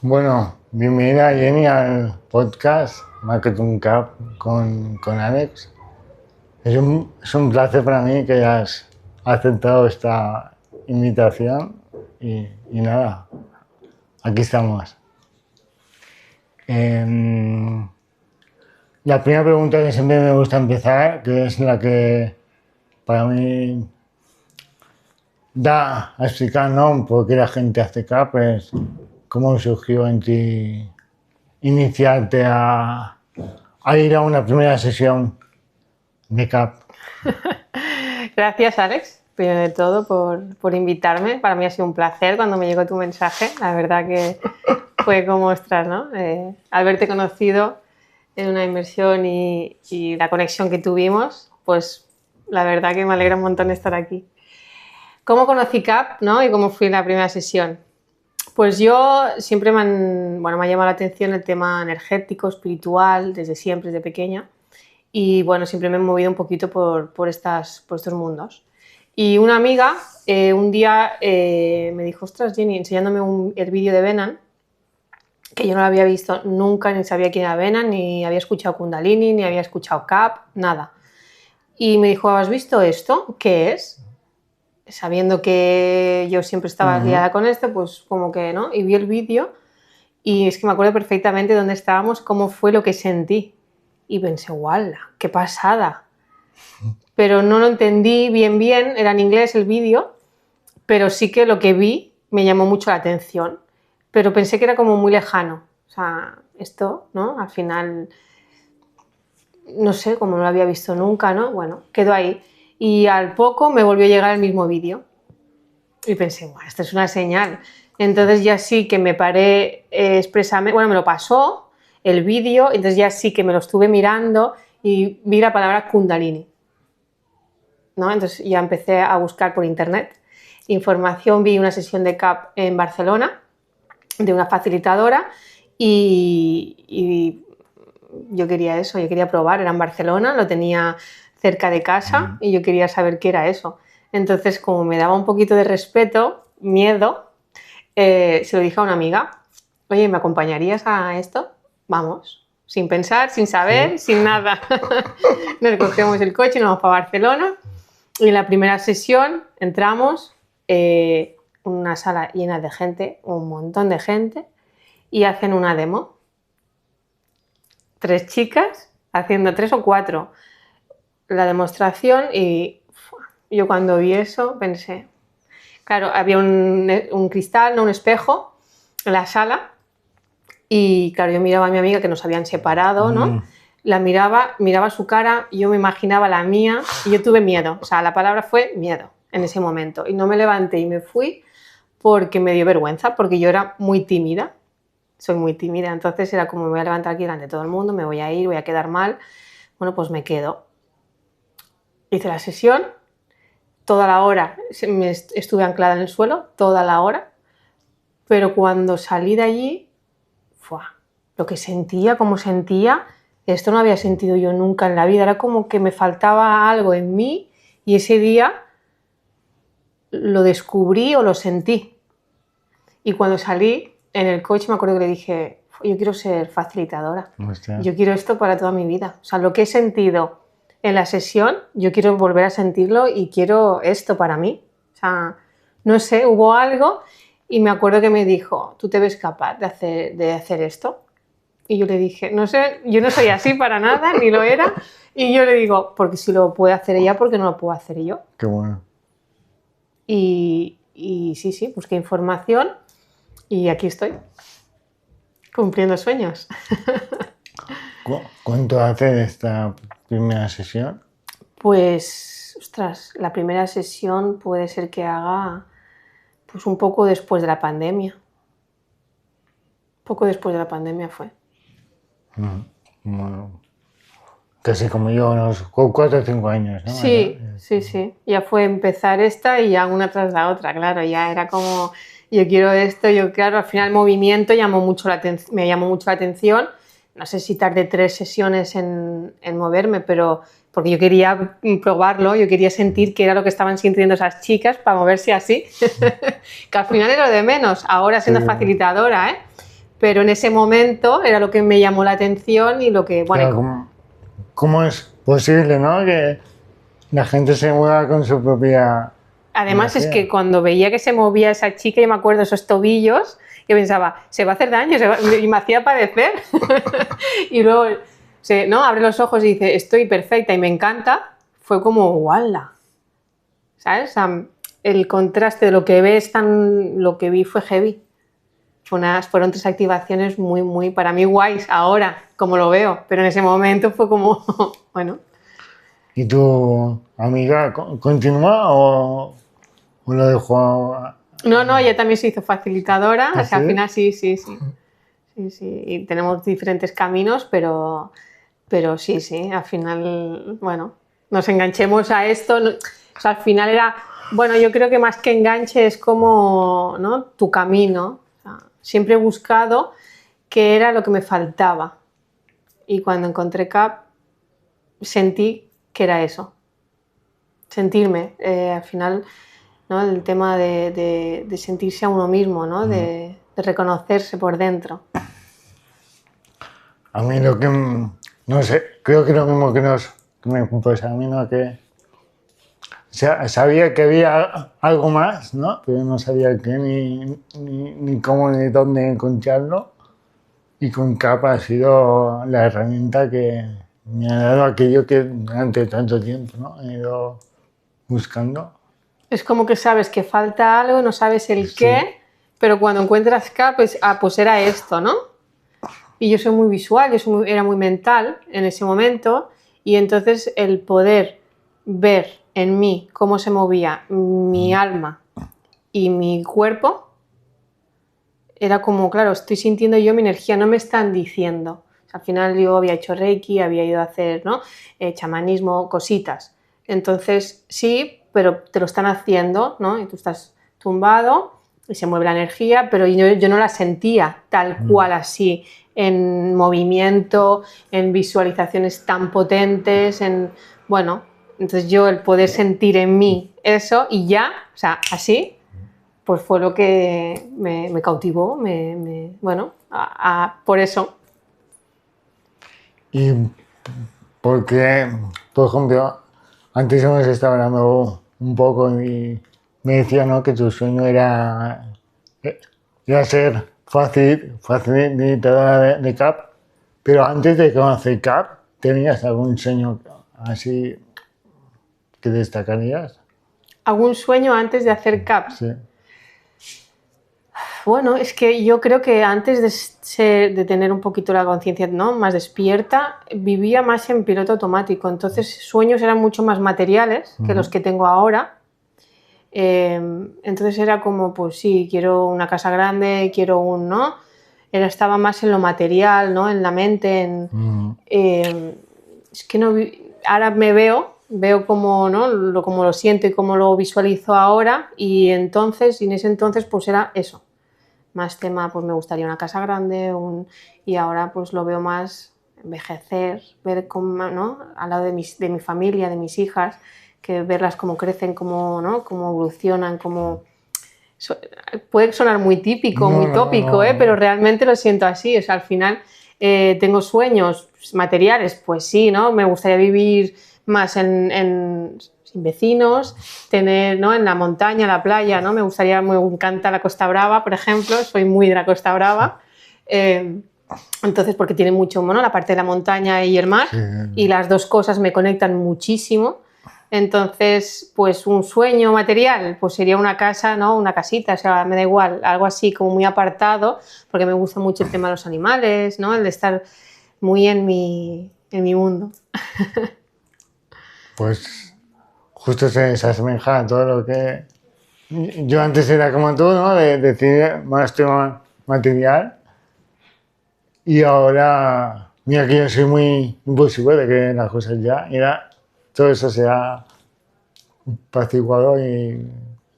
Bueno, bienvenida Jenny al podcast Marketing Cup con Alex. Es un placer para mí que hayas aceptado esta invitación y nada, aquí estamos. La primera pregunta que siempre me gusta empezar, que es la que para mí da a explicar, ¿no?, por qué la gente hace CAP, es cómo surgió en ti iniciarte a ir a una primera sesión de CAP. Gracias, Alex, primero de todo, por invitarme. Para mí ha sido un placer cuando me llegó tu mensaje. La verdad que fue como, ostras, ¿no? Haberte conocido en una inmersión y la conexión que tuvimos, pues la verdad que me alegra un montón estar aquí. ¿Cómo conocí CAP, ¿no? Y cómo fui en la primera sesión? Pues yo siempre me ha llamado la atención el tema energético, espiritual, desde siempre, desde pequeña. Y bueno, siempre me he movido un poquito por estos mundos. Y una amiga un día me dijo, ostras, Jenny, enseñándome el vídeo de Venan, que yo no lo había visto nunca, ni sabía quién era Venan, ni había escuchado Kundalini, ni había escuchado CAP, nada. Y me dijo, ¿has visto esto? ¿Qué es? Sabiendo que yo siempre estaba liada con esto, pues como que, ¿no? Y vi el vídeo y es que me acuerdo perfectamente dónde estábamos, cómo fue lo que sentí. Y pensé, ¡guau! ¡Qué pasada! Pero no lo entendí bien, era en inglés el vídeo, pero sí que lo que vi me llamó mucho la atención. Pero pensé que era como muy lejano. O sea, esto, ¿no? Al final, no sé, como no lo había visto nunca, ¿no? Bueno, quedó ahí. Y al poco me volvió a llegar el mismo vídeo. Y pensé, ¡guau! Esto es una señal. Entonces ya sí que me paré expresamente, bueno, me lo pasó el vídeo, entonces ya sí que me lo estuve mirando y vi la palabra Kundalini, ¿no? Entonces ya empecé a buscar por internet información, vi una sesión de CAP en Barcelona de una facilitadora y yo quería eso, yo quería probar, era en Barcelona, lo tenía cerca de casa y yo quería saber qué era eso. Entonces, como me daba un poquito de respeto, miedo, se lo dije a una amiga, oye, ¿me acompañarías a esto? Vamos, sin pensar, sin saber, sin nada. Nos cogemos el coche y nos vamos para Barcelona y en la primera sesión entramos, una sala llena de gente, un montón de gente, y hacen una demo. 3 chicas haciendo 3 o 4 la demostración y yo cuando vi eso pensé, claro, había un cristal, no un espejo en la sala y claro, yo miraba a mi amiga que nos habían separado, ¿no? La miraba su cara, yo me imaginaba la mía y yo tuve miedo, o sea, la palabra fue miedo en ese momento y no me levanté y me fui porque me dio vergüenza, porque yo era muy tímida, soy muy tímida, entonces era como me voy a levantar aquí delante de todo el mundo, me voy a ir, voy a quedar mal, bueno, pues me quedo. Hice la sesión, toda la hora estuve anclada en el suelo, toda la hora, pero cuando salí de allí, lo que sentía, cómo sentía, esto no había sentido yo nunca en la vida, era como que me faltaba algo en mí y ese día lo descubrí o lo sentí. Y cuando salí en el coche me acuerdo que le dije, yo quiero ser facilitadora, yo quiero esto para toda mi vida, o sea, lo que he sentido en la sesión, yo quiero volver a sentirlo y quiero esto para mí. O sea, no sé, hubo algo y me acuerdo que me dijo, ¿tú te ves capaz de hacer esto? Y yo le dije, no sé, yo no soy así para nada, ni lo era. Y yo le digo, porque si lo puede hacer ella, ¿por qué no lo puedo hacer yo? Qué bueno. Y sí, busqué información y aquí estoy, cumpliendo sueños. ¿Cuánto hace esta primera sesión? Pues, ostras, la primera sesión puede ser que haga pues un poco después de la pandemia. Poco después de la pandemia fue. Bueno, casi como yo, unos 4 o 5 años, ¿no? Sí. Ya fue empezar esta y ya una tras la otra, claro. Ya era como, yo quiero esto, claro, al final el movimiento me llamó mucho la atención. No sé si tardé 3 sesiones en moverme, pero porque yo quería probarlo, yo quería sentir qué era lo que estaban sintiendo esas chicas para moverse así, que al final era lo de menos, ahora siendo facilitadora, pero en ese momento era lo que me llamó la atención y lo que, bueno, Pero ¿cómo es posible, no? Que la gente se mueva con su propia además es energía. que cuando veía que se movía esa chica, yo me acuerdo de esos tobillos, yo pensaba, se va a hacer daño, y me hacía padecer. Y luego, ¿no? Abre los ojos y dice, estoy perfecta y me encanta. Fue como, ¡wala! ¿Sabes? O sea, el contraste de lo que ves, lo que vi fue heavy. Fueron 3 activaciones muy, muy, para mí guays ahora, como lo veo, pero en ese momento fue como, bueno. ¿Y tu amiga continúa o lo dejó? No, ella también se hizo facilitadora, ¿Ah, o sea, al sí? final sí. Y tenemos diferentes caminos, pero sí, al final, bueno, nos enganchemos a esto. O sea, al final era, bueno, yo creo que más que enganche es como, ¿no? Tu camino. O sea, siempre he buscado qué era lo que me faltaba. Y cuando encontré CAP, sentí que era eso. Sentirme, al final, ¿no? El tema de sentirse a uno mismo, ¿no? De reconocerse por dentro. A mí lo que, no sé, creo que lo mismo que me pasa a mí, ¿no? Que sabía que había algo más, ¿no? Pero no sabía qué, ni cómo, ni dónde encontrarlo. Y con CAP ha sido la herramienta que me ha dado aquello que durante tanto tiempo, ¿no? He ido buscando. Es como que sabes que falta algo, no sabes el Sí. qué, pero cuando encuentras CAP, pues era esto, ¿no? Y yo soy muy visual, era muy mental en ese momento, y entonces el poder ver en mí cómo se movía mi alma y mi cuerpo, era como, claro, estoy sintiendo yo mi energía, no me están diciendo. O sea, al final yo había hecho Reiki, había ido a hacer, ¿no? Chamanismo, cositas. Entonces, sí, pero te lo están haciendo, ¿no? Y tú estás tumbado y se mueve la energía, pero yo no la sentía tal cual así, en movimiento, en visualizaciones tan potentes, bueno, entonces yo el poder sentir en mí eso y ya, o sea, así, pues fue lo que me cautivó, bueno, por eso. Y porque, por ejemplo, antes hemos estado hablando un poco y me decía, ¿no? Que tu sueño era ser facilitadora de CAP, pero antes de conocer CAP, ¿tenías algún sueño así que destacarías? ¿Algún sueño antes de hacer CAP? Sí. Bueno, es que yo creo que antes de tener un poquito la conciencia, ¿no? Más despierta, vivía más en piloto automático. Entonces, sueños eran mucho más materiales que los que tengo ahora. Entonces era como, pues sí, quiero una casa grande, quiero ¿no? Estaba más en lo material, ¿no? En la mente, es que no, ahora me veo como, ¿no? Como lo siento y cómo lo visualizo ahora, y en ese entonces pues era eso. Más tema, pues me gustaría una casa grande, y ahora pues lo veo más envejecer, ver cómo, ¿no? Al lado de mi familia, de mis hijas, que verlas cómo crecen, ¿no? Cómo evolucionan, puede sonar muy típico, muy tópico, pero realmente lo siento así. O sea, al final tengo sueños materiales, pues sí, ¿no? Me gustaría vivir más sin vecinos, tener, ¿no? En la montaña, en la playa, ¿no? Me encanta la Costa Brava, por ejemplo, soy muy de la Costa Brava. Entonces, porque tiene mucho, ¿no? La parte de la montaña y el mar, y las dos cosas me conectan muchísimo. Entonces, pues un sueño material, pues sería una casa, ¿no? Una casita, o sea, me da igual, algo así como muy apartado, porque me gusta mucho el tema de los animales, ¿no? El de estar muy en mi mundo. Pues justo se asemeja a todo lo que... Yo antes era como tú, ¿no? De decir más tema material. Y ahora, mira que yo soy muy impulsivo de que las cosas ya, mira, todo eso se ha apaciguado y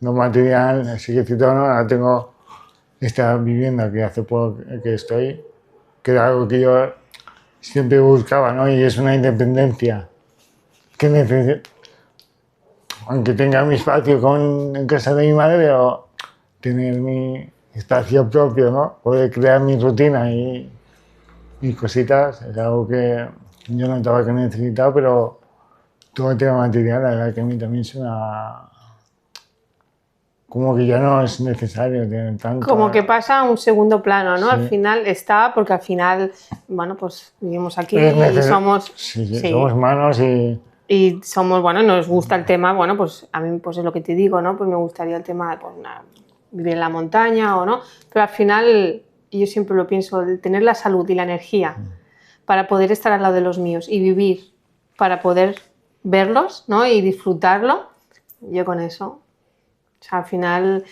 lo material, así que cierto, ¿no? Ahora tengo esta vivienda que hace poco que estoy, que era algo que yo siempre buscaba, ¿no? Y es una independencia que necesito, aunque tenga mi espacio en casa de mi madre, o tener mi espacio propio, ¿no? Poder crear mi rutina y cositas, es algo que yo notaba que necesitaba, pero todo el tema material, la verdad que a mí también es una... Como que ya no es necesario tener tanto. Como que pasa a un segundo plano, ¿no? Sí. Al final está, porque al final, bueno, pues vivimos aquí Es y somos... sí, somos humanos y somos, bueno, nos gusta el tema, bueno, pues a mí pues es lo que te digo, ¿no? Pues me gustaría el tema de pues, vivir en la montaña o no, pero al final yo siempre lo pienso, de tener la salud y la energía para poder estar al lado de los míos y vivir para poder verlos, ¿no? Y disfrutarlo, yo con eso. O sea, al final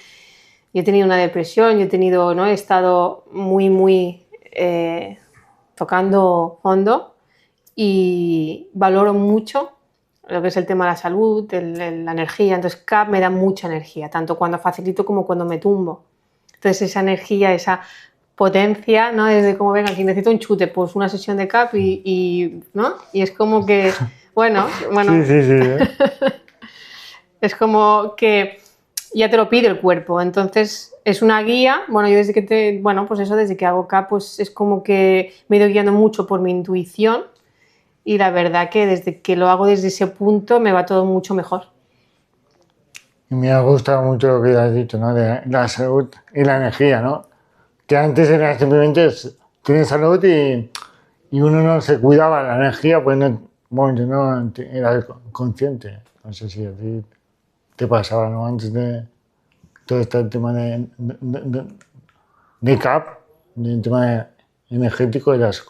yo he tenido una depresión, yo he tenido, ¿no? He estado muy tocando fondo y valoro mucho lo que es el tema de la salud, la energía. Entonces CAP me da mucha energía, tanto cuando facilito como cuando me tumbo. Entonces esa energía, esa potencia, ¿no? Desde como, venga, aquí necesito un chute, pues una sesión de CAP ¿no? Y es como que, bueno. Sí. Es como que ya te lo pide el cuerpo, entonces es una guía. Bueno, yo desde que hago CAP, pues es como que me he ido guiando mucho por mi intuición y la verdad que desde que lo hago desde ese punto me va todo mucho mejor. Y me ha gustado mucho lo que has dicho, ¿no? De la salud y la energía, ¿no? Que antes era simplemente tienes salud y uno no se cuidaba la energía, pues no, bueno, yo no era consciente. No sé si a ti te pasaba, ¿no? Antes de todo este tema de CAP, del tema energético, eras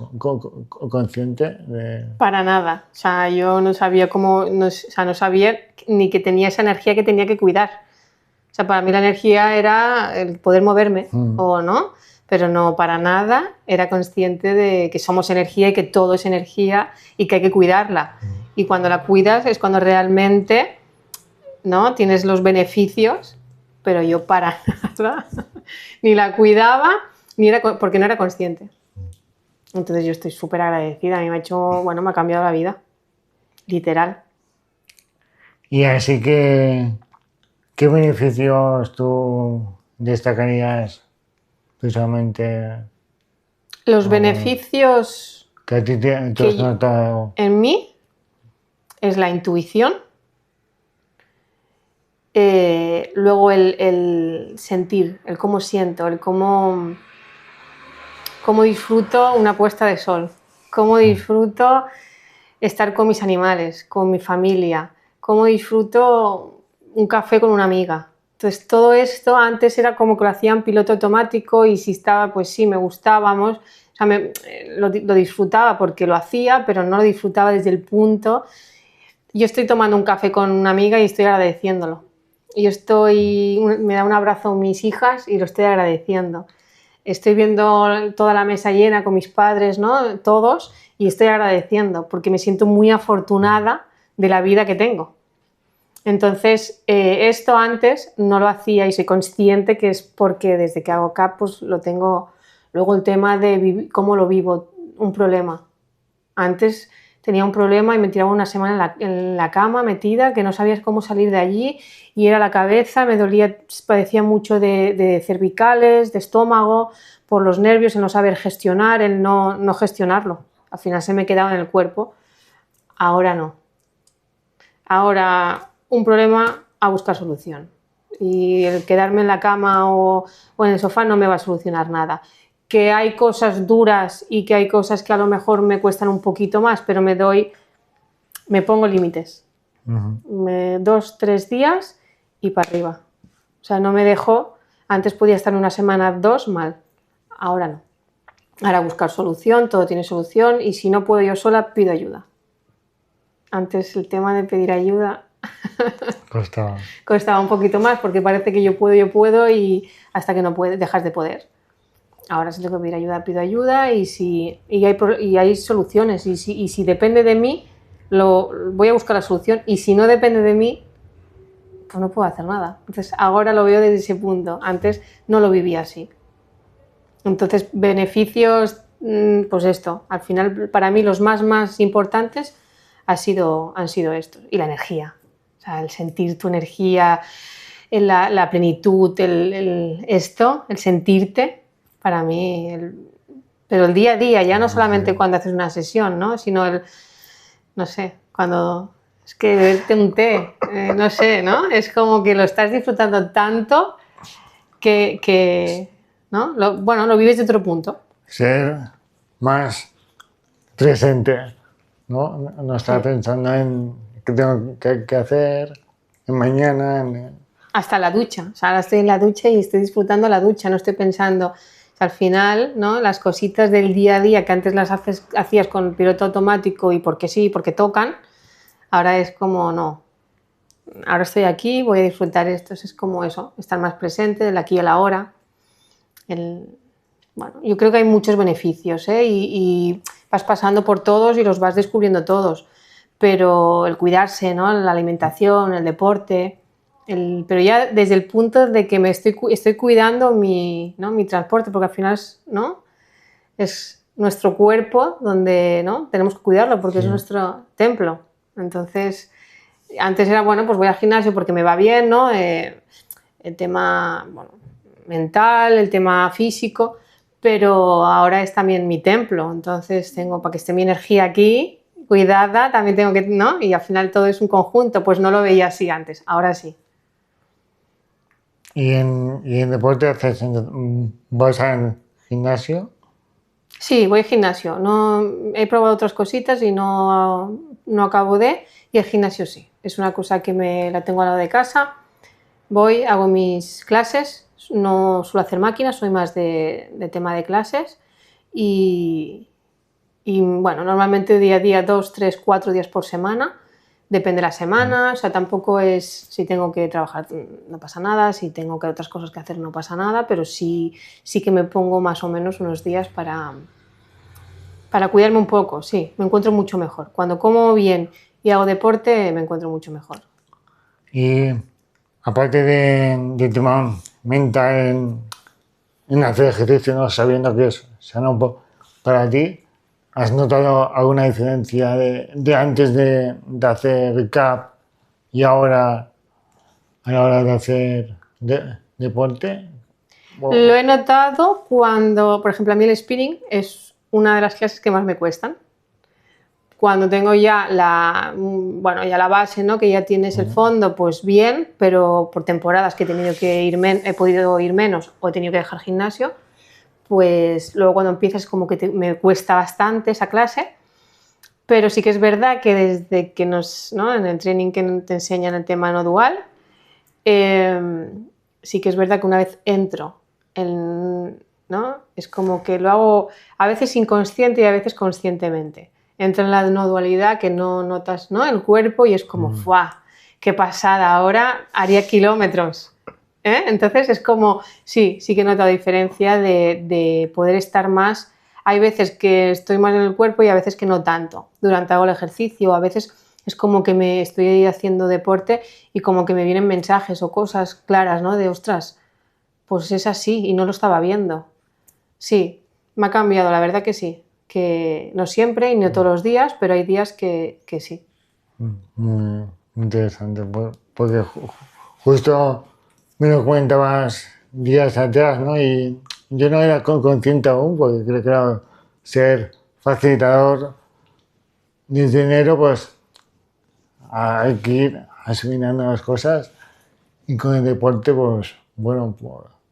consciente de... Para nada, o sea, yo no sabía no sabía ni que tenía esa energía que tenía que cuidar. O sea, para mí la energía era el poder moverme o no, pero no para nada era consciente de que somos energía y que todo es energía y que hay que cuidarla. Y cuando la cuidas es cuando realmente, ¿no? Tienes los beneficios, pero yo para nada ni la cuidaba porque no era consciente. Entonces yo estoy súper agradecida, a mí me ha cambiado la vida, literal. Y así que, ¿qué beneficios tú destacarías precisamente? Los beneficios que a ti te has notado en mí es la intuición, luego el sentir, el cómo siento, el cómo disfruto una puesta de sol, cómo disfruto estar con mis animales, con mi familia, cómo disfruto un café con una amiga. Entonces todo esto antes era como que lo hacía en piloto automático y si estaba, pues sí, me gustábamos, o sea, lo disfrutaba porque lo hacía, pero no lo disfrutaba desde el punto. Yo estoy tomando un café con una amiga y estoy agradeciéndolo. Me da un abrazo mis hijas y lo estoy agradeciendo. Estoy viendo toda la mesa llena con mis padres, ¿no? Todos, y estoy agradeciendo porque me siento muy afortunada de la vida que tengo. Entonces, esto antes no lo hacía y soy consciente que es porque desde que hago CAP pues lo tengo. Luego el tema de cómo lo vivo, un problema. Antes tenía un problema y me tiraba una semana en la cama metida, que no sabías cómo salir de allí y era la cabeza, me dolía, padecía mucho de cervicales, de estómago, por los nervios, el no saber gestionar, el no gestionarlo. Al final se me quedaba en el cuerpo. Ahora no. Ahora un problema a buscar solución. Y el quedarme en la cama o en el sofá no me va a solucionar nada. Que hay cosas duras y que hay cosas que a lo mejor me cuestan un poquito más, pero me pongo límites. 2, 3 días y para arriba. O sea, no me dejo, antes podía estar una semana, 2 mal, ahora no. Ahora buscar solución, todo tiene solución y si no puedo yo sola, pido ayuda. Antes el tema de pedir ayuda costaba un poquito más porque parece que yo puedo y hasta que no puedes, dejas de poder. Ahora si tengo que pedir ayuda, pido ayuda y hay soluciones y si depende de mí, voy a buscar la solución y si no depende de mí, pues no puedo hacer nada. Entonces ahora lo veo desde ese punto, antes no lo vivía así. Entonces beneficios, pues esto, al final para mí los más importantes han sido estos y la energía, o sea, el sentir tu energía, la plenitud, el sentirte, para mí, pero el día a día, ya no solamente cuando haces una sesión, ¿no? Sino no sé, cuando es que beberte un té, no sé, ¿no? Es como que lo estás disfrutando tanto que ¿no? Lo vives de otro punto. Ser más presente, ¿no? No estar pensando en qué tengo que hacer en mañana. Hasta la ducha, o sea, ahora estoy en la ducha y estoy disfrutando la ducha, no estoy pensando, o sea, al final, ¿no? Las cositas del día a día que antes las hacías con piloto automático y porque sí, porque tocan, ahora es como no, ahora estoy aquí, voy a disfrutar esto, es como eso, estar más presente del aquí y el ahora. Bueno, yo creo que hay muchos beneficios, ¿eh? Y vas pasando por todos y los vas descubriendo todos, pero el cuidarse, ¿no? La alimentación, el deporte, pero ya desde el punto de que me estoy cuidando ¿no? mi transporte, porque al final ¿no? Es nuestro cuerpo donde, ¿no? Tenemos que cuidarlo porque es nuestro templo. Entonces, antes era, bueno, pues voy al gimnasio porque me va bien, ¿no? El tema mental, el tema físico, pero ahora es también mi templo, entonces tengo, para que esté mi energía aquí cuidada, también tengo que, ¿no? Y al final todo es un conjunto, pues no lo veía así antes, ahora sí. ¿Y en deporte vas al gimnasio? Sí, voy al gimnasio, no, he probado otras cositas y no acabo y el gimnasio sí, es una cosa que la tengo al lado de casa, voy, hago mis clases, no suelo hacer máquinas, soy más de tema de clases y bueno, normalmente día a día 2, 3, 4 días por semana, depende de la semana, o sea, tampoco es, si tengo que trabajar no pasa nada, si tengo que otras cosas que hacer no pasa nada, pero sí que me pongo más o menos unos días para cuidarme un poco, sí, me encuentro mucho mejor. Cuando como bien y hago deporte me encuentro mucho mejor. Y aparte de tema mental en hacer ejercicio, ¿no? Sabiendo que es sano para ti, ¿has notado alguna diferencia de antes de hacer CAP y ahora a la hora de hacer deporte? Lo he notado cuando, por ejemplo, a mí el spinning es una de las clases que más me cuestan. Cuando tengo ya ya la base, ¿no? Que ya tienes el fondo, pues bien, pero por temporadas que he tenido que he podido ir menos o he tenido que dejar gimnasio, pues luego cuando empiezas como que me cuesta bastante esa clase, pero sí que es verdad que desde que ¿no? En el training que te enseñan el tema no dual, sí que es verdad que una vez entro ¿no? Es como que lo hago a veces inconsciente y a veces conscientemente. Entro en la no dualidad que no notas, ¿no? El cuerpo y es como, ¡fuah! ¡Qué pasada! Ahora haría kilómetros. ¿Eh? Entonces es como, sí que he notado diferencia de poder estar más. Hay veces que estoy más en el cuerpo y a veces que no tanto. Durante hago el ejercicio, a veces es como que me estoy haciendo deporte y como que me vienen mensajes o cosas claras, ¿no? De, ostras, pues es así y no lo estaba viendo. Sí, me ha cambiado, la verdad que sí. Que no siempre y no todos los días, pero hay días que sí. Muy interesante, porque justo me lo comentabas días atrás, ¿no? Y yo no era consciente aún, porque creo que claro, ser facilitador desde enero, pues hay que ir asimilando las cosas y con el deporte, pues bueno,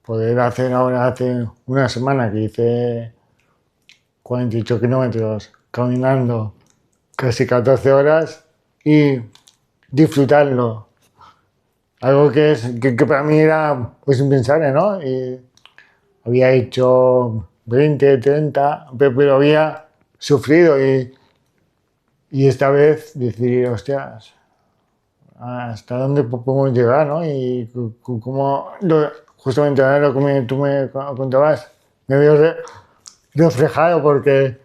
poder hacer ahora, hace una semana que hice 48 kilómetros caminando casi 14 horas y disfrutarlo. Algo que para mí era pues impensable, ¿no? Y había hecho 20, 30, pero había sufrido y esta vez decir, hostias, ¿hasta dónde podemos llegar, no? Y como justamente ahora lo que tú me contabas, me veo reflejado porque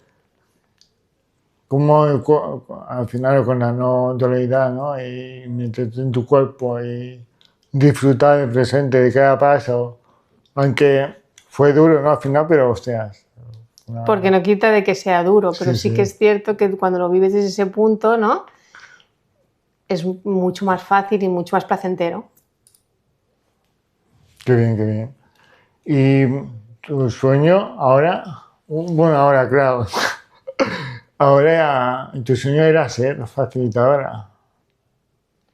como al final con la no dualidad, ¿no? Y meterte en tu cuerpo y disfrutar del presente, de cada paso, aunque fue duro, ¿no? Al final, pero hostias. Porque no quita de que sea duro, pero sí que Sí. es cierto que cuando lo vives desde ese punto, ¿no? Es mucho más fácil y mucho más placentero. Qué bien, qué bien. ¿Y tu sueño ahora? Bueno, ahora, claro. Ahora, tu sueño era ser facilitadora.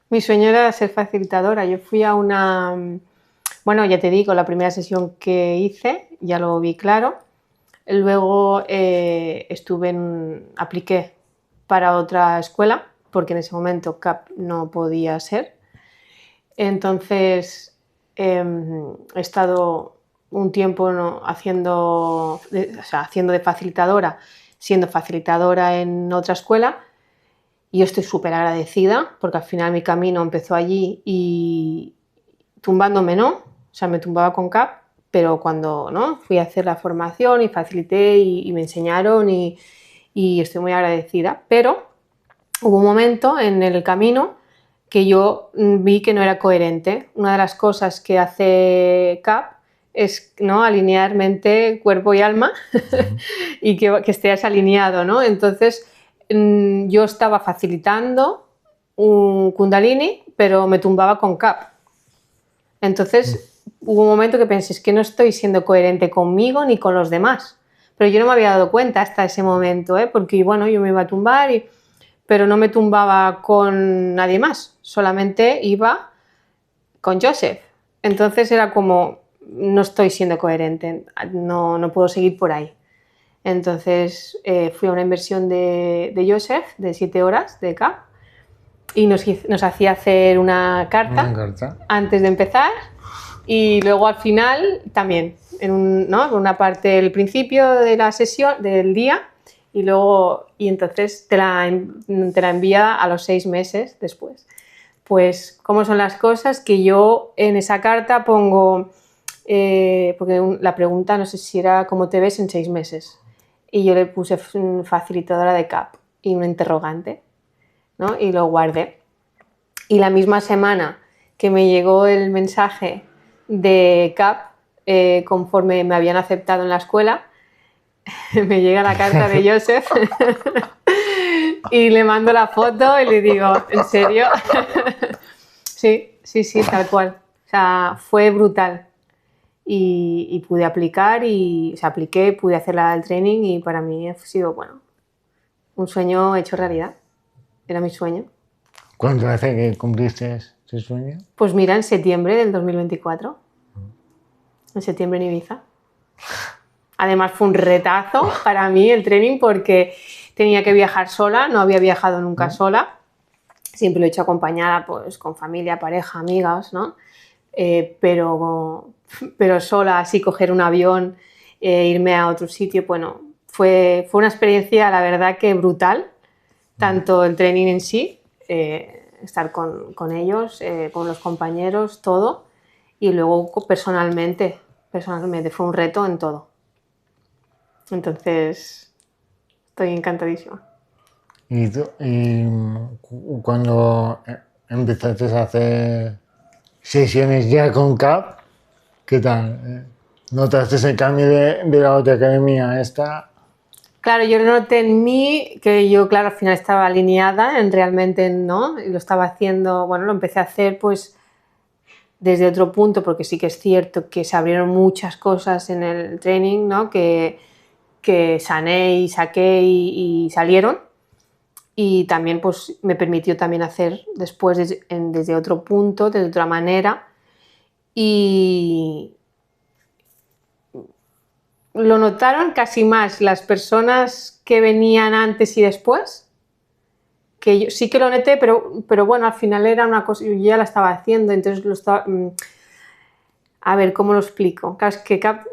Mi sueño era ser facilitadora. Yo fui a una, bueno, ya te digo, la primera sesión que hice, ya lo vi claro. Luego apliqué para otra escuela, porque en ese momento CAP no podía ser. Entonces he estado un tiempo haciendo de facilitadora, siendo facilitadora en otra escuela, y yo estoy súper agradecida porque al final mi camino empezó allí y tumbándome no, o sea, me tumbaba con CAP, pero cuando ¿no? fui a hacer la formación y facilité y me enseñaron y estoy muy agradecida, pero hubo un momento en el camino que yo vi que no era coherente. Una de las cosas que hace CAP es ¿no? alinear mente, cuerpo y alma y que estés alineado, ¿no? Entonces yo estaba facilitando un Kundalini, pero me tumbaba con CAP. Entonces hubo un momento que pensé, es que no estoy siendo coherente conmigo ni con los demás. Pero yo no me había dado cuenta hasta ese momento, porque bueno, yo me iba a tumbar pero no me tumbaba con nadie más, solamente iba con Joseph. Entonces era como, no estoy siendo coherente, no puedo seguir por ahí. Entonces fui a una inversión de Joseph de 7 horas de CAP y nos hacía hacer una carta antes de empezar y luego al final también, en una parte del principio de la sesión, del día, y entonces te la envía a los 6 meses después. Pues, ¿cómo son las cosas? Que yo en esa carta pongo, porque la pregunta no sé si era ¿cómo te ves en 6 meses? Y yo le puse facilitadora de CAP y un interrogante, ¿no? Y lo guardé. Y la misma semana que me llegó el mensaje de CAP, conforme me habían aceptado en la escuela, me llega la carta de Joseph y le mando la foto y le digo, ¿en serio? Sí, tal cual. O sea, fue brutal. Y pude aplicar apliqué, pude hacer el training y para mí ha sido, bueno, un sueño hecho realidad. Era mi sueño. ¿Cuánto hace que cumpliste ese sueño? Pues mira, en septiembre del 2024. En septiembre en Ibiza. Además fue un retazo para mí el training porque tenía que viajar sola, no había viajado nunca sola, siempre lo he hecho acompañada pues, con familia, pareja, amigas, ¿no? Pero sola, así coger un avión, irme a otro sitio, bueno, fue una experiencia la verdad que brutal, tanto el training en sí, estar con ellos, con los compañeros, todo, y luego personalmente fue un reto en todo. Entonces, estoy encantadísima. ¿Y cuando empezaste a hacer sesiones ya con CAP, qué tal? ¿Notaste ese cambio de la otra academia a esta? Claro, yo noté en mí que yo, claro, al final estaba alineada en realmente, ¿no? Y lo estaba haciendo, bueno, lo empecé a hacer pues desde otro punto, porque sí que es cierto que se abrieron muchas cosas en el training, ¿no? Que sané y saqué y salieron, y también pues me permitió también hacer después desde otro punto, de otra manera, y lo notaron casi más las personas que venían antes y después, que yo sí que lo noté, pero bueno, al final era una cosa, yo ya la estaba haciendo, entonces lo estaba... A ver, ¿cómo lo explico? Claro, es que CAP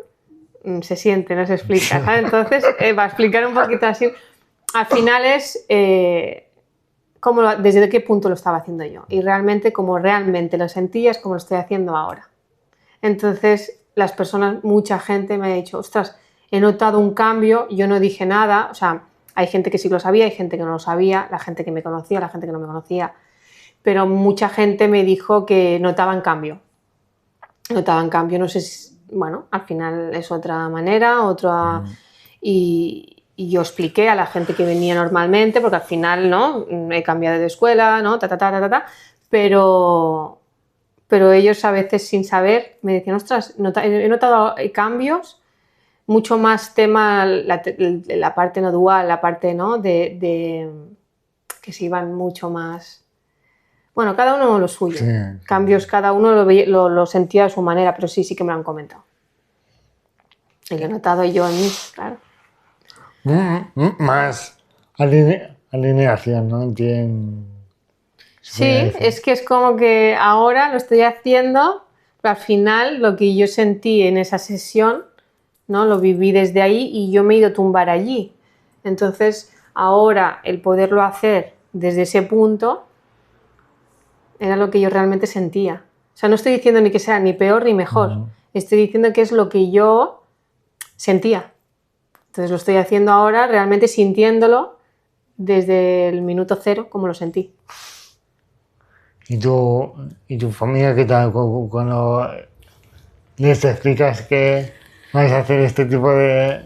se siente, no se explica, ¿sabes? Entonces, va a explicar un poquito así. Al final es desde qué punto lo estaba haciendo yo. Y realmente, como realmente lo sentía, es como lo estoy haciendo ahora. Entonces, las personas, mucha gente me ha dicho, ostras, he notado un cambio, yo no dije nada, o sea, hay gente que sí lo sabía, hay gente que no lo sabía, la gente que me conocía, la gente que no me conocía, pero mucha gente me dijo que notaban cambio, no sé si, bueno, al final es otra manera, y yo expliqué a la gente que venía normalmente, porque al final, ¿no? He cambiado de escuela, ¿no? Pero pero ellos a veces sin saber me decían, ostras, he notado cambios, mucho más tema la parte no dual, la parte ¿no? de que se iban mucho más... Bueno, cada uno lo suyo, Sí. cambios, cada uno lo sentía de su manera, pero sí que me lo han comentado. Y lo he notado yo en mí, claro. Más alineación, ¿no? Sí, es que es como que ahora lo estoy haciendo, pero al final lo que yo sentí en esa sesión, ¿no? Lo viví desde ahí y yo me he ido a tumbar allí. Entonces, ahora el poderlo hacer desde ese punto era lo que yo realmente sentía. O sea, no estoy diciendo ni que sea ni peor ni mejor. Estoy diciendo que es lo que yo sentía. Entonces lo estoy haciendo ahora realmente sintiéndolo desde el minuto cero, como lo sentí. ¿Y tu familia qué tal cuando les explicas que vais a hacer este tipo de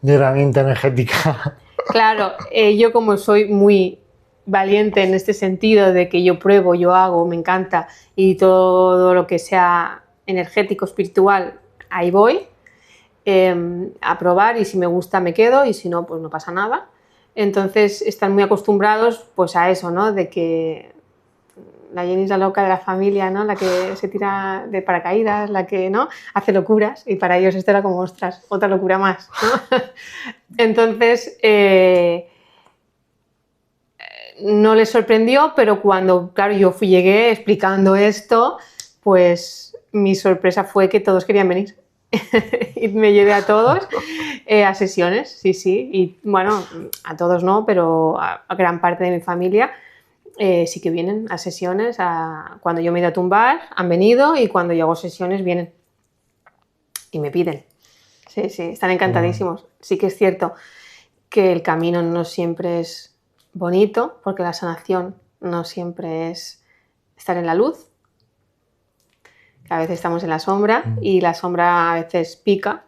herramienta energética? Claro, yo como soy muy valiente en este sentido de que yo pruebo, yo hago, me encanta y todo lo que sea energético, espiritual, ahí voy a probar y si me gusta me quedo y si no, pues no pasa nada. Entonces están muy acostumbrados pues a eso, ¿no? De que la Jenny es la loca de la familia, ¿no? La que se tira de paracaídas, la que ¿no? hace locuras y para ellos esto era como, ostras, otra locura más, ¿no? Entonces no les sorprendió, pero cuando, claro, yo llegué explicando esto, pues mi sorpresa fue que todos querían venir. Y me llevé a todos a sesiones, sí, y bueno, a todos no, pero a gran parte de mi familia sí que vienen a sesiones, cuando yo me he ido a tumbar han venido y cuando yo hago sesiones vienen y me piden, sí, están encantadísimos. Sí que es cierto que el camino no siempre es bonito, porque la sanación no siempre es estar en la luz, que a veces estamos en la sombra y la sombra a veces pica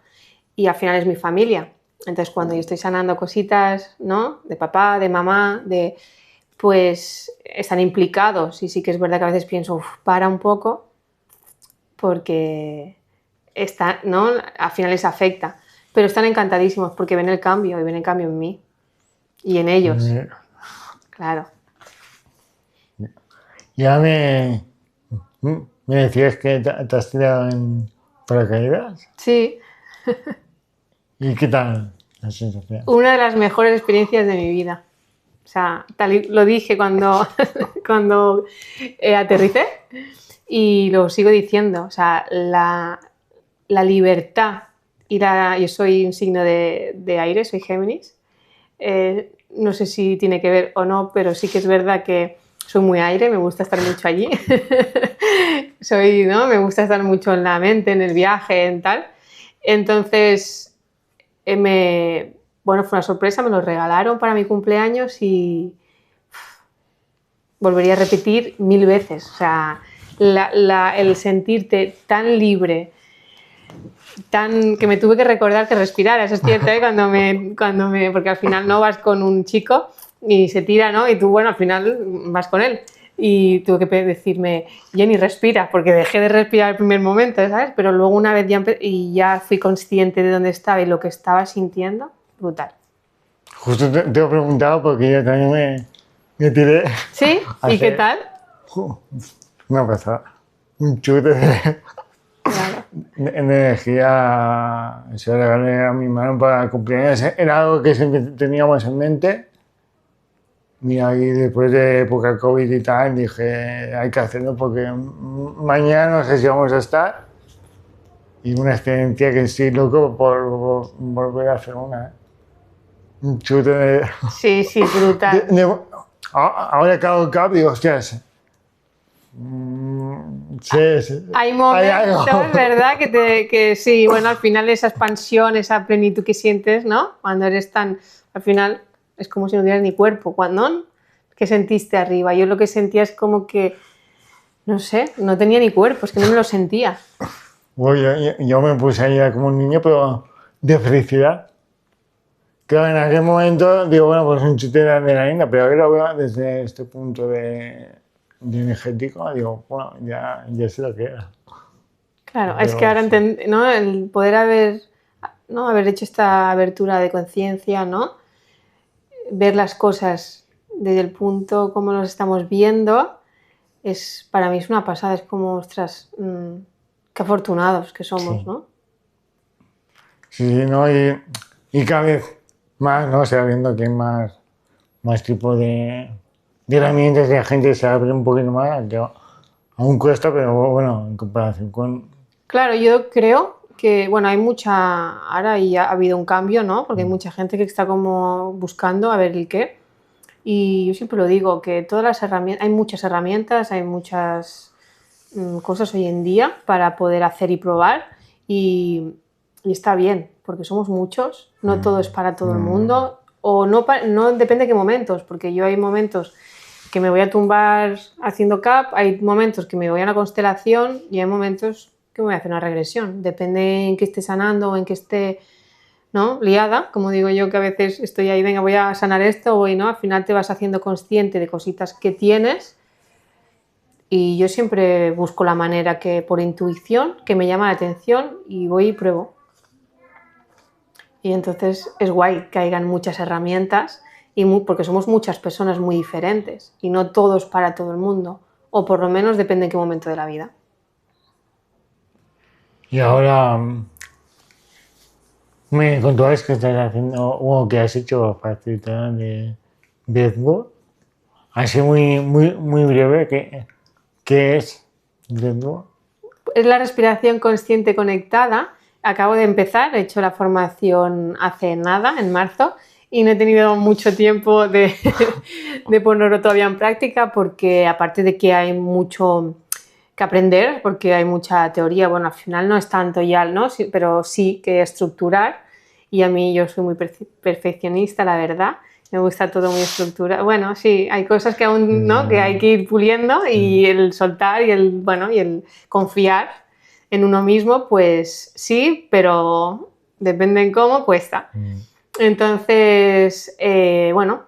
y al final es mi familia. Entonces cuando yo estoy sanando cositas, ¿no? De papá, de mamá, pues están implicados y sí que es verdad que a veces pienso, para un poco porque ¿no? Al final les afecta, pero están encantadísimos porque ven el cambio y ven el cambio en mí y en ellos, claro. Ya me decías que te has tirado en paracaídas. Sí. ¿Y qué tal la sensación? Una de las mejores experiencias de mi vida. O sea, lo dije cuando aterricé y lo sigo diciendo. O sea, la libertad. Yo soy un signo de aire, soy Géminis. No sé si tiene que ver o no, pero sí que es verdad que soy muy aire, me gusta estar mucho allí. ¿no? Me gusta estar mucho en la mente, en el viaje, en tal. Entonces, bueno, fue una sorpresa, me lo regalaron para mi cumpleaños y volvería a repetir 1000 veces. O sea, el sentirte tan libre, que me tuve que recordar que respirara, eso es cierto, ¿eh? Porque al final no vas con un chico y se tira, ¿no? Y tú, bueno, al final vas con él. Y tuve que decirme, Jenny, respira, porque dejé de respirar el primer momento, ¿sabes? Pero luego una vez ya fui consciente de dónde estaba y lo que estaba sintiendo, brutal. Justo te he preguntado porque yo también me tiré. ¿Sí? ¿Y qué tal? Una pasada. Un chute de energía. Se lo regalé a mi mano para el cumpleaños. Era algo que siempre teníamos en mente. Y ahí después de época COVID y tal, dije, hay que hacerlo porque mañana no sé si vamos a estar. Y una experiencia que estoy loco por volver a hacer una. Un chute de... Sí, brutal. Ahora que hago el cambio, hostias. Sí. Hay momentos, ¿verdad? Que sí, bueno, al final esa expansión, esa plenitud que sientes, ¿no? Cuando eres tan... Al final es como si no tuvieras ni cuerpo. ¿Cuándo? ¿Qué sentiste arriba? Yo lo que sentía es como que, no sé, no tenía ni cuerpo, es que no me lo sentía. Bueno, yo me puse ahí como un niño, pero de felicidad. Claro, en aquel momento digo, bueno, pues un chute de adrenalina, pero ahora lo veo desde este punto de de energético, digo, bueno, ya sé lo que era. Claro, Pero es que ahora sí. ¿no? El poder haber, ¿no? Haber hecho esta abertura de conciencia, ¿no? Ver las cosas desde el punto como los estamos viendo, para mí es una pasada, es como, ostras, qué afortunados que somos, Sí. ¿no? Sí, ¿no? Y cada vez más, ¿no? Se va viendo que hay más tipo de herramientas y la gente se abre un poquito más, que aún cuesta, pero bueno, en comparación con... Claro, yo creo que, bueno, ahora ya ha habido un cambio, ¿no? Porque hay mucha gente que está como buscando a ver el qué. Y yo siempre lo digo, que todas las herramientas, hay muchas cosas hoy en día para poder hacer y probar y está bien, porque somos muchos, no todo es para todo el mundo, o no depende de qué momentos, porque yo hay momentos que me voy a tumbar haciendo CAP, hay momentos que me voy a una constelación y hay momentos que me voy a hacer una regresión, depende en qué esté sanando o en qué esté, ¿no? Liada, como digo yo, que a veces estoy ahí, venga, voy a sanar esto, voy, ¿no? Al final te vas haciendo consciente de cositas que tienes y yo siempre busco la manera que por intuición, que me llama la atención y voy y pruebo. Y entonces es guay que hayan muchas herramientas porque somos muchas personas muy diferentes y no todos para todo el mundo, o por lo menos depende en qué momento de la vida. Y ahora me contabas que estás haciendo, o que has hecho facilitar de breathwork. Así muy breve, ¿qué es breathwork? Es la respiración consciente conectada. Acabo de empezar, he hecho la formación hace nada, en marzo, y no he tenido mucho tiempo de, de ponerlo todavía en práctica porque aparte de que hay mucho que aprender, porque hay mucha teoría, bueno, al final no es tanto ya, ¿no? Sí, pero sí que estructurar y a mí yo soy muy perfeccionista, la verdad. Me gusta todo muy estructurado. Bueno, sí, hay cosas que aún, ¿no? Que hay que ir puliendo y el soltar y el confiar en uno mismo, pues sí, pero depende en cómo cuesta. Entonces, bueno,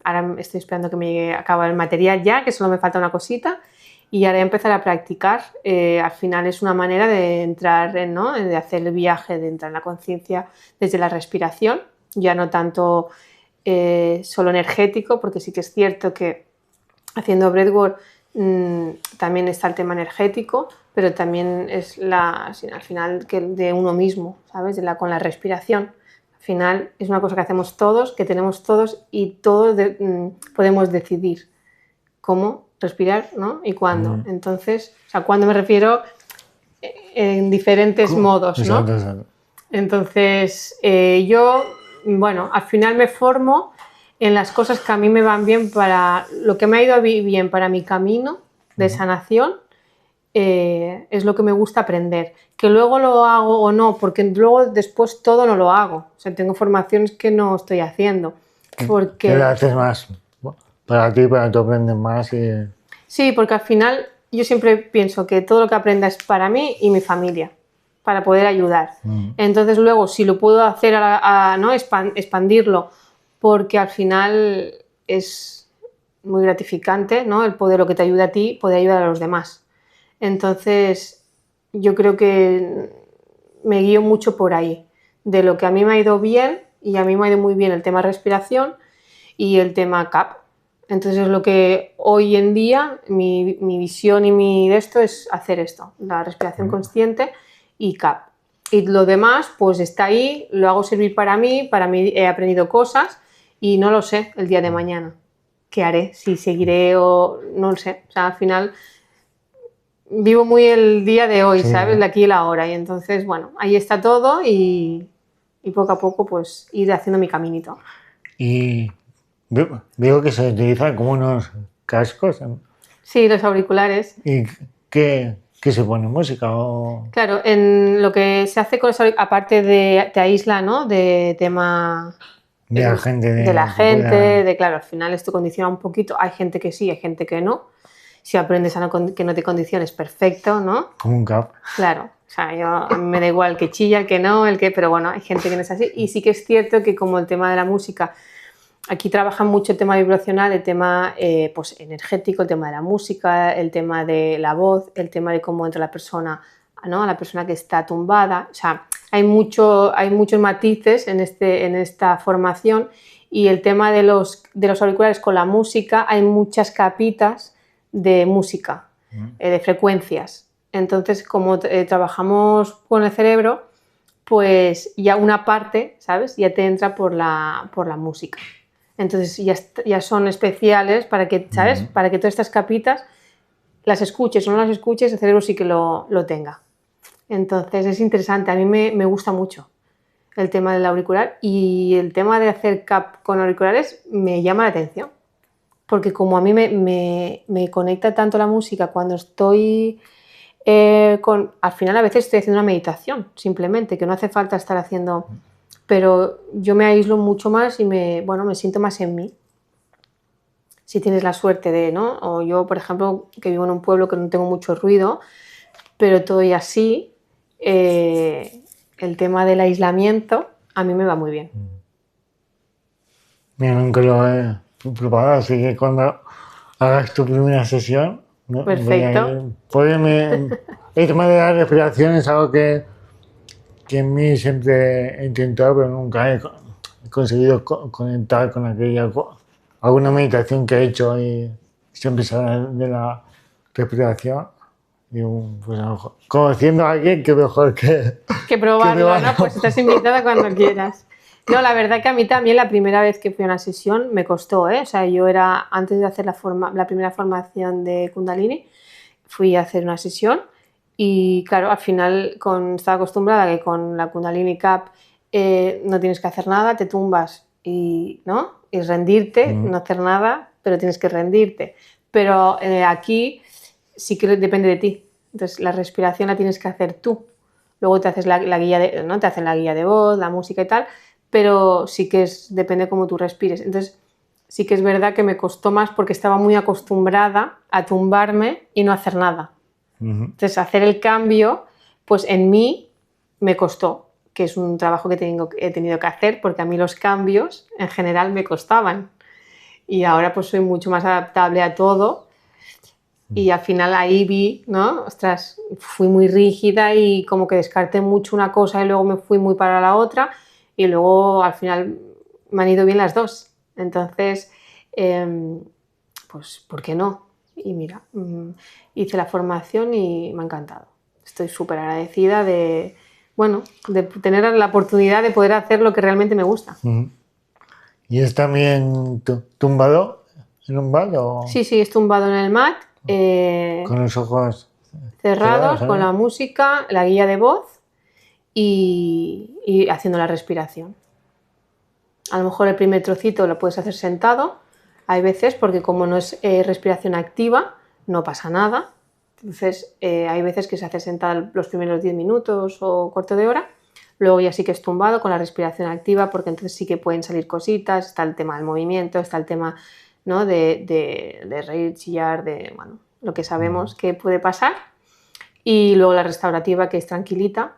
ahora estoy esperando que me acabe el material ya, que solo me falta una cosita y ahora empezar a practicar. Al final es una manera de entrar, ¿no? De hacer el viaje, de entrar en la conciencia desde la respiración, ya no tanto solo energético, porque sí que es cierto que haciendo breathwork también está el tema energético, pero también es al final que de uno mismo, ¿sabes? Con la respiración. Al final es una cosa que hacemos todos, que tenemos todos y todos podemos decidir cómo respirar, ¿no? Y cuándo. Entonces, o sea, cuándo me refiero en diferentes modos, ¿no? Exacto. Entonces, yo, bueno, al final me formo en las cosas que a mí me van bien para lo que me ha ido bien para mi camino de sanación, es lo que me gusta aprender. Que luego lo hago o no, porque luego después todo no lo hago. O sea, tengo formaciones que no estoy haciendo. ¿Qué le haces más? Para ti, para que tú aprendes más y... Sí, porque al final yo siempre pienso que todo lo que aprenda es para mí y mi familia, para poder ayudar. Entonces luego, si lo puedo hacer ¿no? expandirlo, porque al final es muy gratificante, ¿no? El poder, lo que te ayuda a ti, poder ayudar a los demás. Entonces, yo creo que me guío mucho por ahí, de lo que a mí me ha ido bien, y a mí me ha ido muy bien el tema respiración y el tema CAP. Entonces, lo que hoy en día, mi visión y mi de esto es hacer esto, la respiración consciente y CAP. Y lo demás, pues está ahí, lo hago servir para mí he aprendido cosas y no lo sé el día de mañana. ¿Qué haré? Si seguiré o no lo sé. O sea, al final vivo muy el día de hoy, Sí, ¿sabes? De aquí y la hora. Y entonces, bueno, ahí está todo y poco a poco, pues ir haciendo mi caminito. y veo que se utilizan como unos cascos. Sí, los auriculares. ¿Y qué se pone? ¿Música o...? Claro, en lo que se hace con los aparte te aísla, ¿no? De tema De la gente de la que gente, pueda... claro, al final esto condiciona un poquito. Hay gente que sí, hay gente que no. Si aprendes que no te condiciones, perfecto, ¿no? Como un cap. Claro, o sea, a mí me da igual el que chilla, el que no, pero bueno, hay gente que no es así. Y sí que es cierto que como el tema de la música aquí trabajan mucho el tema vibracional, el tema pues, energético, el tema de la música, el tema de la voz, el tema de cómo entra la persona, ¿no? La persona que está tumbada. O sea, hay muchos matices en esta formación, y el tema de los auriculares con la música, hay muchas capitas de música, de frecuencias. Entonces, como trabajamos con el cerebro, pues ya una parte, ¿sabes? Ya te entra por la música. Entonces ya son especiales para que, ¿sabes? Para que todas estas capitas las escuches o no las escuches, el cerebro sí que lo tenga. Entonces es interesante, a mí me gusta mucho el tema del auricular, y el tema de hacer CAP con auriculares me llama la atención, porque como a mí me conecta tanto la música cuando estoy al final a veces estoy haciendo una meditación, simplemente, que no hace falta estar haciendo, pero yo me aíslo mucho más y me siento más en mí. Si tienes la suerte de, ¿no? O yo, por ejemplo, que vivo en un pueblo que no tengo mucho ruido, pero todo y así, el tema del aislamiento a mí me va muy bien. Mira, nunca lo he probado, así que cuando hagas tu primera sesión, ¿no? Perfecto. El tema de la respiración es algo que en mí siempre he intentado, pero nunca he conseguido conectar con alguna meditación que he hecho, y siempre se habla de la respiración. Y pues a lo mejor, conociendo a alguien, que mejor que probarlo, ¿no? Pues estás invitada cuando quieras. No, la verdad que a mí también la primera vez que fui a una sesión me costó, ¿eh? O sea, yo antes de hacer la primera formación de Kundalini, fui a hacer una sesión y claro, al final estaba acostumbrada a que con la Kundalini CAP no tienes que hacer nada, te tumbas y, ¿no? Y rendirte, no hacer nada, pero tienes que rendirte. Pero aquí sí que depende de ti. Entonces la respiración la tienes que hacer tú. Luego te haces la guía ¿no? Te hacen la guía de voz, la música y tal, pero sí que depende cómo tú respires. Entonces sí que es verdad que me costó más porque estaba muy acostumbrada a tumbarme y no hacer nada. Entonces hacer el cambio, pues en mí me costó, que es un trabajo que he tenido que hacer, porque a mí los cambios en general me costaban. Y ahora pues soy mucho más adaptable a todo. Y al final ahí vi, ¿no? Ostras, fui muy rígida y como que descarté mucho una cosa y luego me fui muy para la otra, y luego al final me han ido bien las dos. Entonces, pues, ¿por qué no? Y mira, hice la formación y me ha encantado. Estoy súper agradecida de tener la oportunidad de poder hacer lo que realmente me gusta. ¿Y es también tumbado en un mat? Sí, es tumbado en el mat. Con los ojos cerrados, con la música, la guía de voz y haciendo la respiración. A lo mejor el primer trocito lo puedes hacer sentado, hay veces, porque como no es respiración activa, no pasa nada. Entonces hay veces que se hace sentado los primeros 10 minutos o cuarto de hora, luego ya sí que es tumbado con la respiración activa, porque entonces sí que pueden salir cositas, está el tema del movimiento, está el tema, ¿no? de reír, chillar, lo que sabemos que puede pasar. Y luego la restaurativa, que es tranquilita,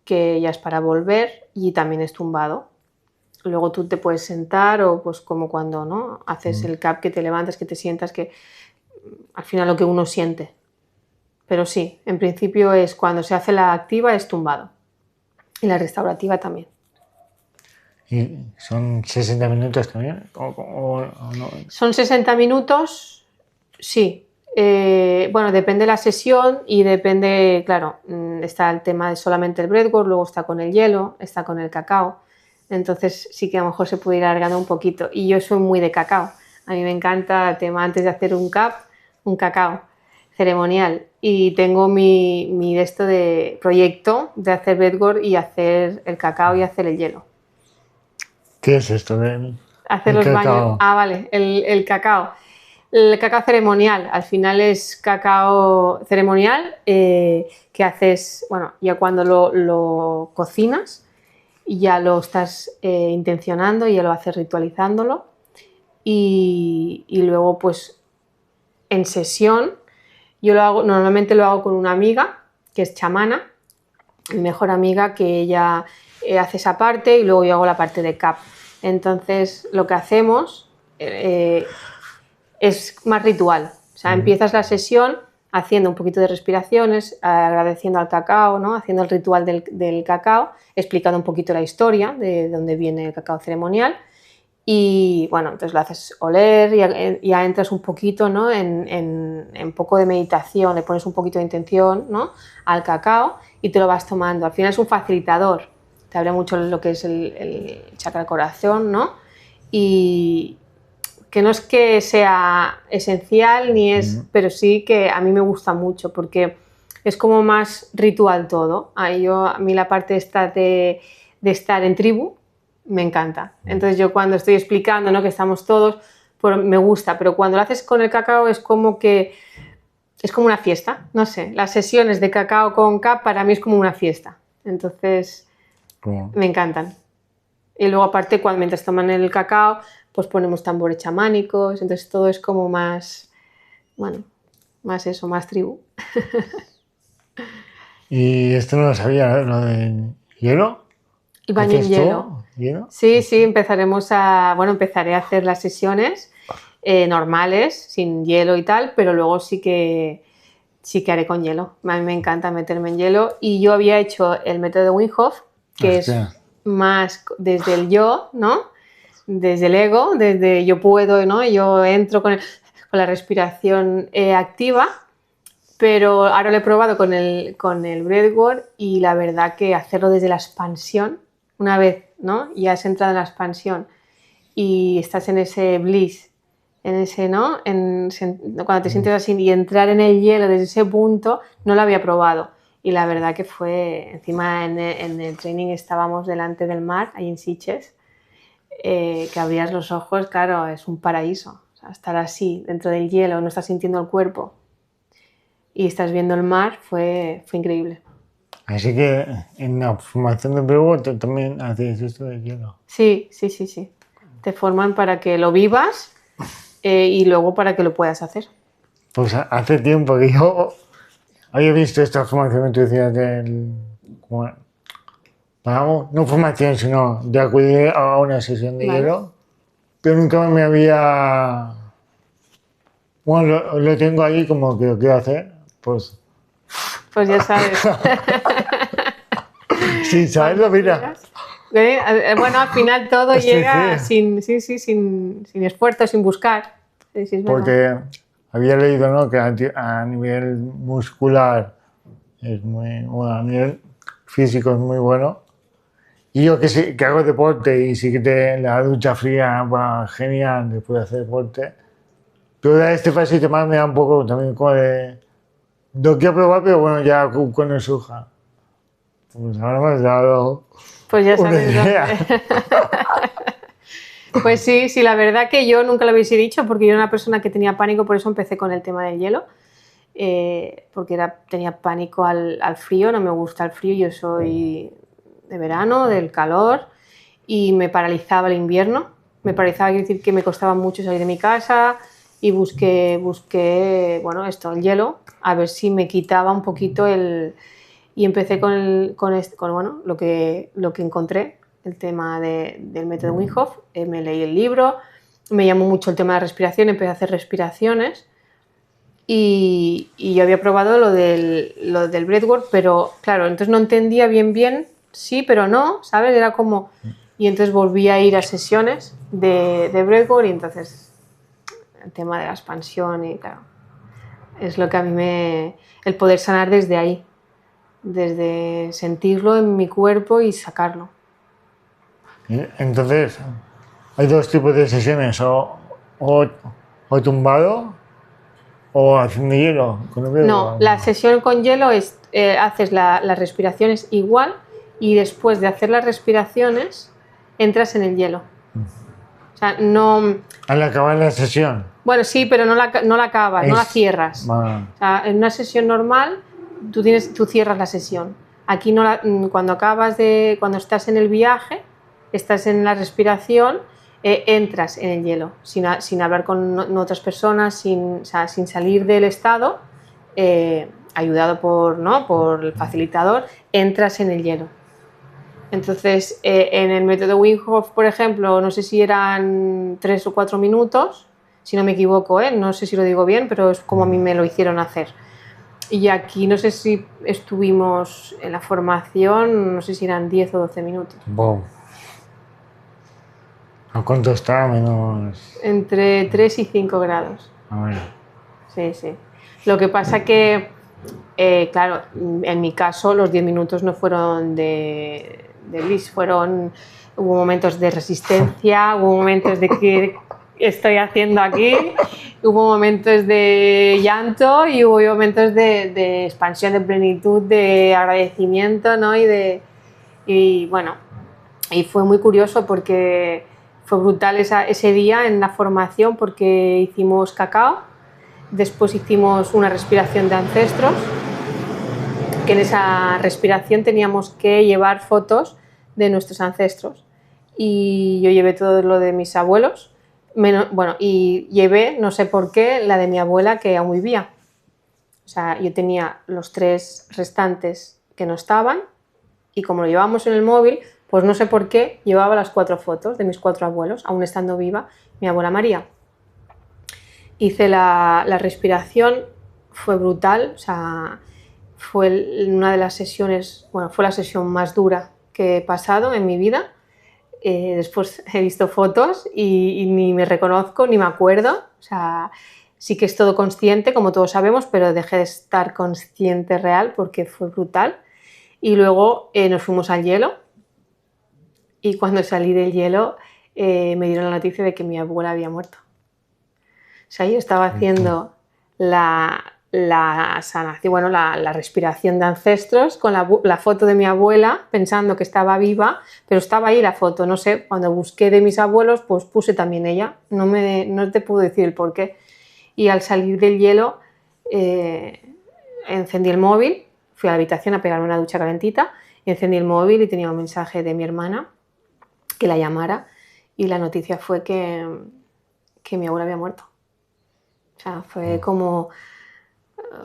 que ya es para volver, y también es tumbado. Luego tú te puedes sentar, o pues como cuando, ¿no? Haces el CAP, que te levantas, que te sientas, que al final lo que uno siente. Pero sí, en principio es cuando se hace la activa es tumbado, y la restaurativa también. ¿Y son 60 minutos también? ¿O no? Son 60 minutos, sí. Bueno, depende de la sesión y depende, claro, está el tema de solamente el breathwork, luego está con el hielo, está con el cacao. Entonces sí que a lo mejor se puede ir alargando un poquito. Y yo soy muy de cacao. A mí me encanta el tema, antes de hacer un CAP, un cacao ceremonial. Y tengo mi de proyecto de hacer breathwork y hacer el cacao y hacer el hielo. ¿Qué es esto de hacer los baños? Ah, vale, el cacao. El cacao ceremonial, al final es cacao ceremonial que haces, bueno, ya cuando lo cocinas, ya lo estás intencionando y ya lo haces ritualizándolo, y luego pues en sesión yo normalmente lo hago con una amiga que es chamana, mi mejor amiga, que ella hace esa parte y luego yo hago la parte de CAP. Entonces, lo que hacemos es más ritual. O sea, empiezas la sesión haciendo un poquito de respiraciones, agradeciendo al cacao, ¿no? Haciendo el ritual del cacao, explicando un poquito la historia de dónde viene el cacao ceremonial. Y bueno, entonces lo haces oler y ya entras un poquito, ¿no? en poco de meditación, le pones un poquito de intención, ¿no? Al cacao y te lo vas tomando. Al final es un facilitador, te abre mucho lo que es el chakra del corazón, ¿no? Y que no es que sea esencial ni es, pero sí que a mí me gusta mucho porque es como más ritual todo. A mí la parte esta de estar en tribu me encanta. Entonces yo cuando estoy explicando, ¿no? Que estamos todos, pues me gusta, pero cuando lo haces con el cacao es como que es como una fiesta, no sé, las sesiones de cacao con CAP para mí es como una fiesta, entonces me encantan. Y luego aparte mientras toman el cacao pues ponemos tambores chamánicos, entonces todo es como más, bueno, más eso, más tribu. Y esto no lo sabía, lo del hielo. El baño en hielo. ¿Hielo? Sí, empezaré a hacer las sesiones normales, sin hielo y tal, pero luego sí que haré con hielo. A mí me encanta meterme en hielo y yo había hecho el método de Wim Hof, que es más desde el yo, ¿no? Desde el ego, desde yo puedo, ¿no? Yo entro con la respiración activa, pero ahora lo he probado con el breathwork y la verdad que hacerlo desde la expansión, una vez, ¿no? Ya has entrado en la expansión y estás en ese bliss, en ese, ¿no? Cuando te sientes así y entrar en el hielo desde ese punto, no lo había probado. Y la verdad que fue, encima en el training estábamos delante del mar, ahí en Sitges, que abrías los ojos, claro, es un paraíso. O sea, estar así, dentro del hielo, no estás sintiendo el cuerpo y estás viendo el mar, fue increíble. Así que en la formación de breathwork también hacéis esto de hielo. Sí. Te forman para que lo vivas y luego para que lo puedas hacer. Pues hace tiempo que yo había visto esta formación que tú decías no formación, sino de acudir a una sesión de hielo, pero nunca me había... Bueno, lo tengo ahí como que lo quiero hacer, pues ya sabes. Sí, ¿sabes? Lo mira. Bueno, al final todo llega sin esfuerzo, sin buscar. Sí, porque había leído, ¿no? Que a nivel muscular es bueno, a nivel físico es muy bueno. Y yo que hago deporte y sí que la ducha fría va genial después de hacer deporte. Pero da este pasito más me da un poco también como de... Lo quiero probar, pero bueno, ya con el suja. Pues ahora me has dado... Pues ya sabes dónde. Pues sí, la verdad que yo nunca lo hubiese dicho porque yo era una persona que tenía pánico, por eso empecé con el tema del hielo, porque tenía pánico al frío, no me gusta el frío, yo soy de verano, del calor, y me paralizaba el invierno, quiere decir que me costaba mucho salir de mi casa y busqué bueno, el hielo, a ver si me quitaba un poquito y empecé con bueno, lo que encontré, el tema del método Wim Hof. Me leí el libro, me llamó mucho el tema de respiración, empecé a hacer respiraciones y yo había probado lo del breathwork, pero claro, entonces no entendía bien, sí, pero no, ¿sabes? Era como... Y entonces volví a ir a sesiones de breathwork y entonces el tema de la expansión y claro, es lo que a mí el poder sanar desde ahí, desde sentirlo en mi cuerpo y sacarlo. Entonces, hay dos tipos de sesiones, o tumbado o haciendo hielo. No, la sesión con hielo es, haces las respiraciones igual y después de hacer las respiraciones entras en el hielo. O sea, no... Al acabar la sesión. Bueno, sí, pero no la acabas, no la cierras. O sea, en una sesión normal tú cierras la sesión. Aquí cuando estás en el viaje, estás en la respiración, entras en el hielo, sin hablar con otras personas, sin salir del estado, ayudado por el facilitador, entras en el hielo. Entonces, en el método Wim Hof, por ejemplo, no sé si eran 3 o 4 minutos, si no me equivoco, no sé si lo digo bien, pero es como a mí me lo hicieron hacer. Y aquí no sé si estuvimos en la formación, no sé si eran 10 o 12 minutos. Wow. ¿A cuánto está menos? Entre 3 y 5 grados. A ver. Sí, sí. Lo que pasa que, claro, en mi caso los 10 minutos no fueron de bliss, hubo momentos de resistencia, hubo momentos de ¿qué estoy haciendo aquí? Hubo momentos de llanto y hubo momentos de expansión, de plenitud, de agradecimiento, ¿no? Y bueno, y fue muy curioso porque fue brutal ese día en la formación porque hicimos cacao, después hicimos una respiración de ancestros, que en esa respiración teníamos que llevar fotos de nuestros ancestros y yo llevé todo lo de mis abuelos, y llevé, no sé por qué, la de mi abuela que aún vivía. O sea, yo tenía los 3 restantes que no estaban y como lo llevábamos en el móvil, pues no sé por qué llevaba las 4 fotos de mis 4 abuelos, aún estando viva mi abuela María. Hice la respiración, fue brutal, o sea, fue una de las sesiones, bueno, fue la sesión más dura que he pasado en mi vida. Después he visto fotos y ni me reconozco ni me acuerdo, o sea, sí que es todo consciente, como todos sabemos, pero dejé de estar consciente real porque fue brutal. Y luego nos fuimos al hielo y cuando salí del hielo me dieron la noticia de que mi abuela había muerto. O sea, yo estaba haciendo la sanación, bueno, la respiración de ancestros con la foto de mi abuela, pensando que estaba viva, pero estaba ahí la foto, no sé, cuando busqué de mis abuelos, pues puse también ella, no te puedo decir el por qué. Y al salir del hielo, encendí el móvil, fui a la habitación a pegarme una ducha calentita, encendí el móvil y tenía un mensaje de mi hermana que la llamara y la noticia fue que mi abuela había muerto. O sea, fue como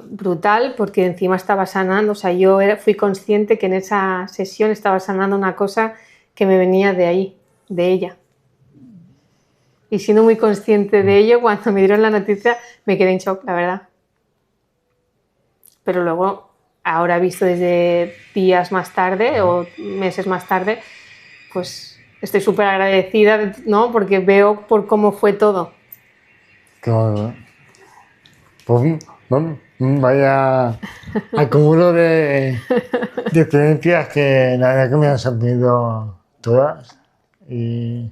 brutal porque encima estaba sanando, o sea, fui consciente que en esa sesión estaba sanando una cosa que me venía de ahí, de ella. Y siendo muy consciente de ello, cuando me dieron la noticia me quedé en shock, la verdad. Pero luego, ahora visto desde días más tarde o meses más tarde, pues estoy súper agradecida, ¿no? Porque veo por cómo fue todo. Qué bueno. Pues vaya acúmulo de experiencias que la verdad que me han sorprendido todas y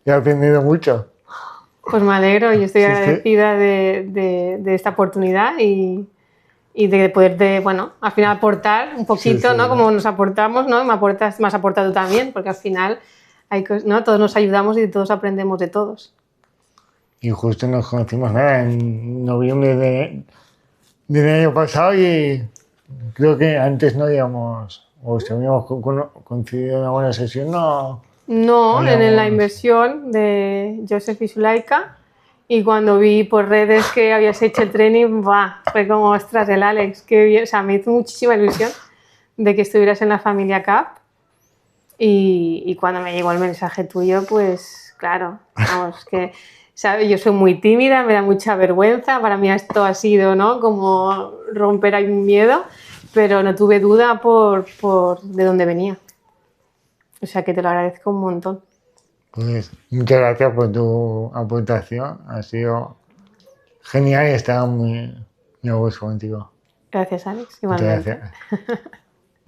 he aprendido mucho. Pues me alegro y estoy Sí, sí. agradecida de esta oportunidad y de poder, bueno, al final aportar un poquito, Sí, ¿no? Como nos aportamos, ¿no? Me has aportado también, porque al final ¿no? Todos nos ayudamos y todos aprendemos de todos. Y justo nos conocimos nada en noviembre del año pasado y creo que antes no habíamos, o si habíamos coincidido en alguna sesión, no. No, en la habíamos- inversión de Joseph y Zulaika, y cuando vi por redes que habías hecho el training, ¡buah! Fue como, ostras, el Alex, qué bien, o sea, me hizo muchísima ilusión de que estuvieras en la familia CAP y cuando me llegó el mensaje tuyo, pues claro, vamos, que ¿sabes? Yo soy muy tímida, me da mucha vergüenza, para mí esto ha sido, ¿no? Como romper ahí un miedo, pero no tuve duda por de dónde venía. O sea que te lo agradezco un montón. Pues muchas gracias por tu aportación, ha sido genial y estaba muy orgulloso contigo. Gracias, Alex, Muchas igualmente. gracias.